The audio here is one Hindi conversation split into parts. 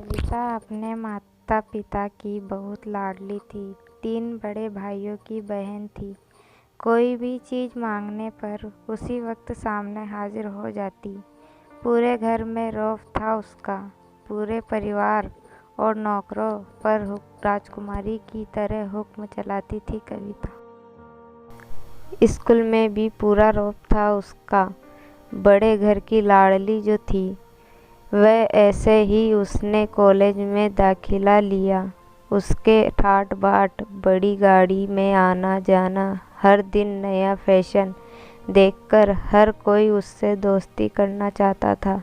कविता अपने माता पिता की बहुत लाडली थी। 3 बड़े भाइयों की बहन थी। कोई भी चीज़ मांगने पर उसी वक्त सामने हाजिर हो जाती। पूरे घर में रौब था उसका। पूरे परिवार और नौकरों पर राजकुमारी की तरह हुक्म चलाती थी कविता। स्कूल में भी पूरा रौब था उसका। बड़े घर की लाडली जो थी वह ऐसे ही उसने कॉलेज में दाखिला लिया। उसके ठाट बाट, बड़ी गाड़ी में आना जाना, हर दिन नया फैशन देखकर हर कोई उससे दोस्ती करना चाहता था।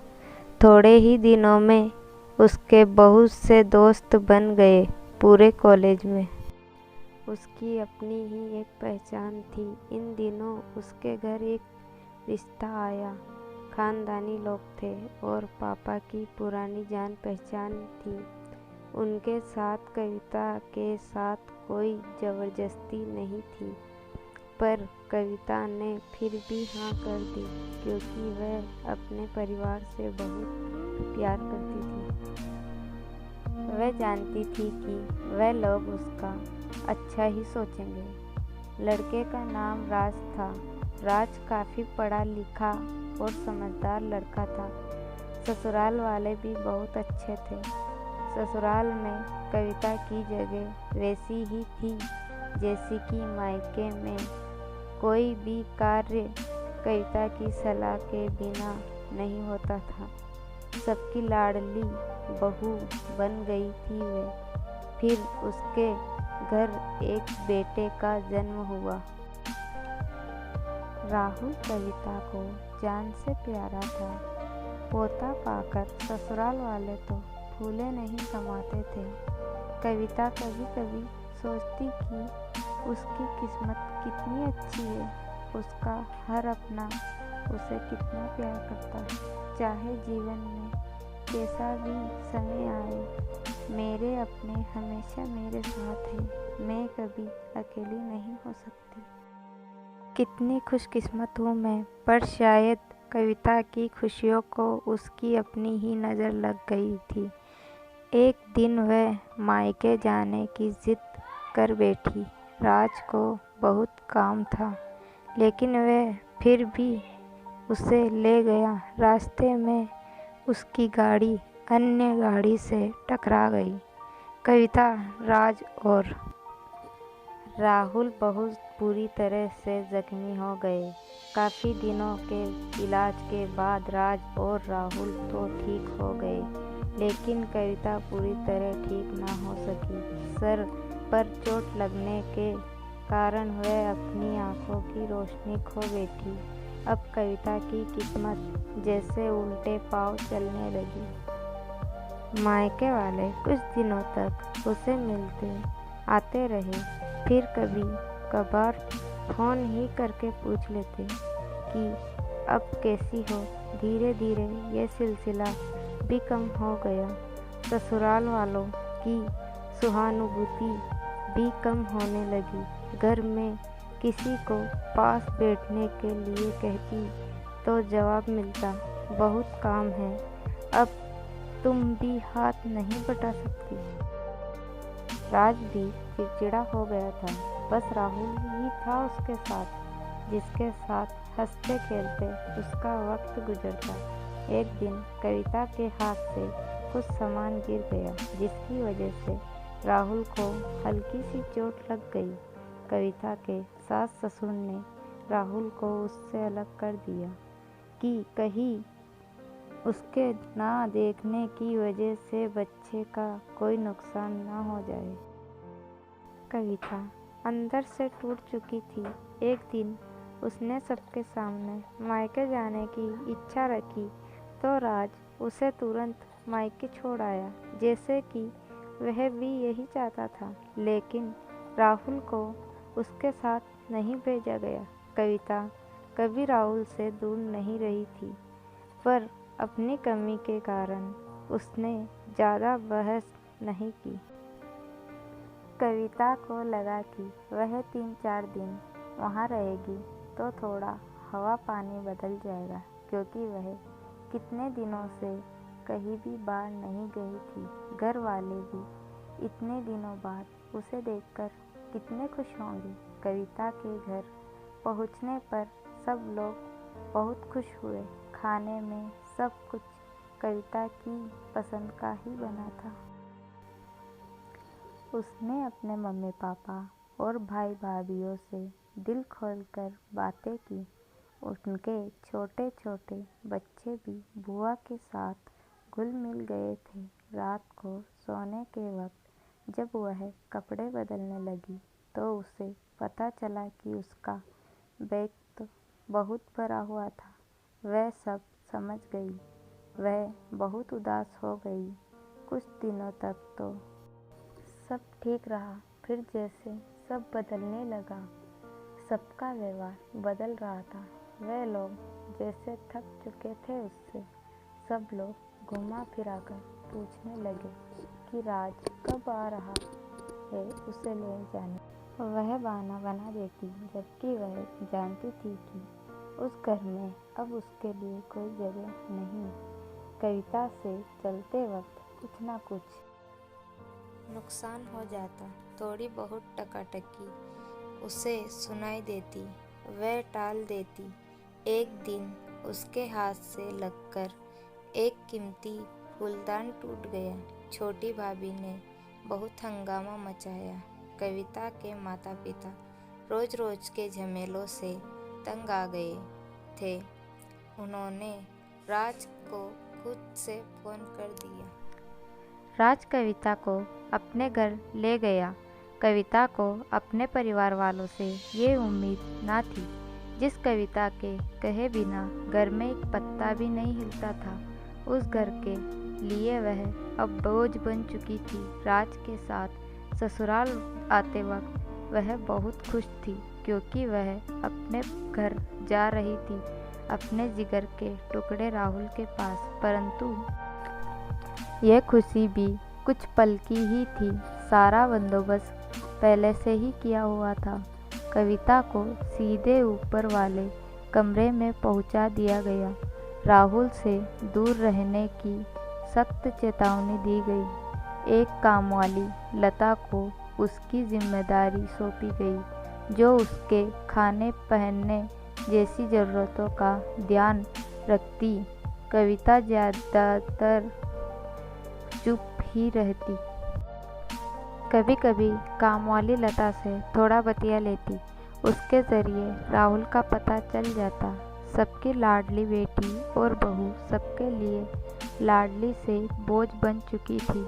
थोड़े ही दिनों में उसके बहुत से दोस्त बन गए पूरे कॉलेज में। उसकी अपनी ही एक पहचान थी। इन दिनों उसके घर एक रिश्ता आया। खानदानी लोग थे और पापा की पुरानी जान पहचान थी। उनके साथ कविता के साथ कोई ज़बरदस्ती नहीं थी, पर कविता ने फिर भी हाँ कर दी क्योंकि वह अपने परिवार से बहुत प्यार करती थी। वह जानती थी कि वह लोग उसका अच्छा ही सोचेंगे। लड़के का नाम राज था। राज काफ़ी पढ़ा लिखा और समझदार लड़का था। ससुराल वाले भी बहुत अच्छे थे। ससुराल में कविता की जगह वैसी ही थी जैसी कि मायके में। कोई भी कार्य कविता की सलाह के बिना नहीं होता था। सबकी लाडली बहू बन गई थी वह। फिर उसके घर एक बेटे का जन्म हुआ। राहुल कविता को जान से प्यारा था। पोता पाकर ससुराल वाले तो फूले नहीं समाते थे। कविता कभी कभी सोचती कि उसकी किस्मत कितनी अच्छी है। उसका हर अपना उसे कितना प्यार करता है। चाहे जीवन में कैसा भी समय आए, मेरे अपने हमेशा मेरे साथ हैं। मैं कभी अकेली नहीं हो सकती। कितनी खुशकिस्मत हूँ मैं। पर शायद कविता की खुशियों को उसकी अपनी ही नज़र लग गई थी। एक दिन वह मायके जाने की जिद कर बैठी। राज को बहुत काम था, लेकिन वह फिर भी उसे ले गया। रास्ते में उसकी गाड़ी अन्य गाड़ी से टकरा गई। कविता, राज और राहुल बहुत बुरी तरह से जख्मी हो गए। काफ़ी दिनों के इलाज के बाद राज और राहुल तो ठीक हो गए, लेकिन कविता पूरी तरह ठीक ना हो सकी। सर पर चोट लगने के कारण वह अपनी आंखों की रोशनी खो बैठी। अब कविता की किस्मत जैसे उल्टे पांव चलने लगी। मायके वाले कुछ दिनों तक उसे मिलते आते रहे। फिर कभी कभार फ़ोन ही करके पूछ लेते कि अब कैसी हो। धीरे धीरे यह सिलसिला भी कम हो गया। ससुराल वालों की सहानुभूति भी कम होने लगी। घर में किसी को पास बैठने के लिए कहती तो जवाब मिलता, बहुत काम है, अब तुम भी हाथ नहीं बटा सकती। राज भी चिड़चिड़ा हो गया था। बस राहुल ही था उसके साथ, जिसके साथ हंसते खेलते उसका वक्त गुजरता। एक दिन कविता के हाथ से कुछ सामान गिर गया, जिसकी वजह से राहुल को हल्की सी चोट लग गई। कविता के सास ससुर ने राहुल को उससे अलग कर दिया कि कहीं उसके ना देखने की वजह से बच्चे का कोई नुकसान ना हो जाए। कविता अंदर से टूट चुकी थी। एक दिन उसने सबके सामने मायके जाने की इच्छा रखी तो राज उसे तुरंत मायके छोड़ आया, जैसे कि वह भी यही चाहता था। लेकिन राहुल को उसके साथ नहीं भेजा गया। कविता कभी राहुल से दूर नहीं रही थी, पर अपनी कमी के कारण उसने ज़्यादा बहस नहीं की। कविता को लगा कि वह 3-4 दिन वहाँ रहेगी तो थोड़ा हवा पानी बदल जाएगा, क्योंकि वह कितने दिनों से कहीं भी बाहर नहीं गई थी। घर वाले भी इतने दिनों बाद उसे देखकर कितने खुश होंगे। कविता के घर पहुंचने पर सब लोग बहुत खुश हुए। खाने में सब कुछ कविता की पसंद का ही बना था। उसने अपने मम्मी पापा और भाई भाभीयों से दिल खोलकर बातें की। उनके छोटे छोटे बच्चे भी बुआ के साथ घुल मिल गए थे। रात को सोने के वक्त जब वह कपड़े बदलने लगी तो उसे पता चला कि उसका बैग तो बहुत भरा हुआ था। वह सब समझ गई। वह बहुत उदास हो गई। कुछ दिनों तक तो सब ठीक रहा, फिर जैसे सब बदलने लगा। सबका व्यवहार बदल रहा था। वह लोग जैसे थक चुके थे उससे। सब लोग घुमा फिराकर पूछने लगे कि राज कब आ रहा है उसे ले जाने। वह बहाना बना देती, जबकि वह जानती थी कि उस घर में अब उसके लिए कोई जगह नहीं। कविता से चलते वक्त कुछ ना कुछ नुकसान हो जाता। थोड़ी बहुत टकाटकी उसे सुनाई देती, वह टाल देती। एक दिन उसके हाथ से लगकर एक कीमती फूलदान टूट गया। छोटी भाभी ने बहुत हंगामा मचाया। कविता के माता पिता रोज रोज के झमेलों से तंग आ गए थे। उन्होंने राज को खुद से फोन कर दिया। राज कविता को अपने घर ले गया। कविता को अपने परिवार वालों से ये उम्मीद ना थी। जिस कविता के कहे बिना घर में एक पत्ता भी नहीं हिलता था, उस घर के लिए वह अब बोझ बन चुकी थी। राज के साथ ससुराल आते वक्त वह बहुत खुश थी, क्योंकि वह अपने घर जा रही थी, अपने जिगर के टुकड़े राहुल के पास। परंतु यह खुशी भी कुछ पल की ही थी। सारा बंदोबस्त पहले से ही किया हुआ था। कविता को सीधे ऊपर वाले कमरे में पहुंचा दिया गया। राहुल से दूर रहने की सख्त चेतावनी दी गई। एक कामवाली लता को उसकी जिम्मेदारी सौंपी गई, जो उसके खाने पहनने जैसी ज़रूरतों का ध्यान रखती। कविता ज़्यादातर चुप ही रहती। कभी कभी कामवाली लता से थोड़ा बतिया लेती। उसके ज़रिए राहुल का पता चल जाता। सबकी लाडली बेटी और बहू सबके लिए लाडली से बोझ बन चुकी थी।